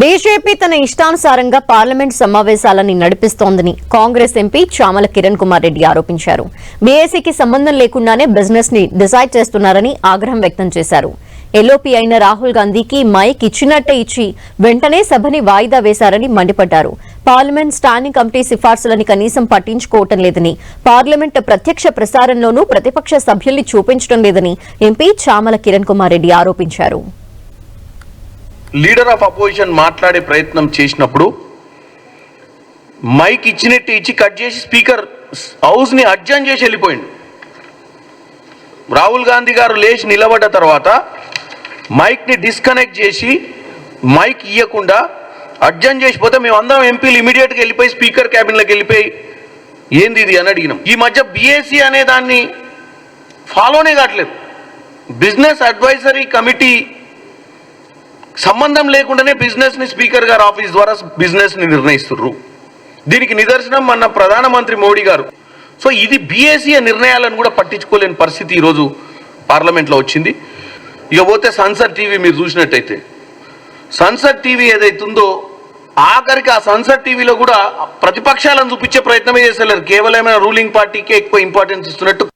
BJP తన ఇష్టానుసారంగా parliament సమావేశాలని నడిపిస్తోందని Congress MP Chamala Kiran Kumar Reddy ఆరోపించారు. బీఏసీకి సంబంధం లేకుండానే బిజినెస్ ని డిసైడ్ చేస్తున్నారని ఆగ్రహం వ్యక్తం చేశారు. ఎల్ఓపీ అయిన రాహుల్ గాంధీకి మైక్ ఇచ్చినట్టే ఇచ్చి వెంటనే సభని వాయిదా వేశారని మండిపడ్డారు. పార్లమెంట్ స్టాండింగ్ కమిటీ సిఫార్సులని కనీసం పట్టించుకోవటం లేదని, పార్లమెంట్ ప్రత్యక్ష ప్రసారంలోనూ ప్రతిపక్ష సభ్యుల్ని చూపించడం లేదని ఎంపీ చామల కిరణ్ కుమార్ రెడ్డి ఆరోపించారు. లీడర్ ఆఫ్ అపోజిషన్ మాట్లాడే ప్రయత్నం చేసినప్పుడు మైక్ ఇచ్చినట్టు ఇచ్చి కట్ చేసి స్పీకర్ హౌస్ ని అడ్జర్న్ చేసి వెళ్ళిపోయింది. రాహుల్ గాంధీ గారు లేచి నిలబడ్డ తర్వాత మైక్ ని డిస్కనెక్ట్ చేసి మైక్ ఇవ్వకుండా అడ్జర్న్ చేసిపోతే మేము అందరం ఎంపీలు ఇమీడియట్గా వెళ్ళిపోయి స్పీకర్ క్యాబిన్లోకి వెళ్ళిపోయి ఏంది ఇది అని అడిగినాం. ఈ మధ్య బీఏసీ అనే దాన్ని ఫాలోనే కావట్లేదు. బిజినెస్ అడ్వైజరీ కమిటీ సంబంధం లేకుండానే బిజినెస్ ని స్పీకర్ గారు ఆఫీస్ ద్వారా బిజినెస్ ని నిర్ణయిస్తున్నారు. దీనికి నిదర్శనం మన ప్రధానమంత్రి మోడీ గారు. సో ఇది బీఏసీ నిర్ణయాలను కూడా పట్టించుకోలేని పరిస్థితి ఈరోజు పార్లమెంట్లో వచ్చింది. ఇక పోతే సన్సద్ టీవీ మీరు చూసినట్టయితే సన్సద్ టీవీ ఏదైతుందో ఆఖరికి ఆ సన్సద్ టీవీలో కూడా ప్రతిపక్షాలను చూపించే ప్రయత్నమే చేస్తలేరు. కేవలమైన రూలింగ్ పార్టీకే ఎక్కువ ఇంపార్టెన్స్ ఇస్తున్నట్టు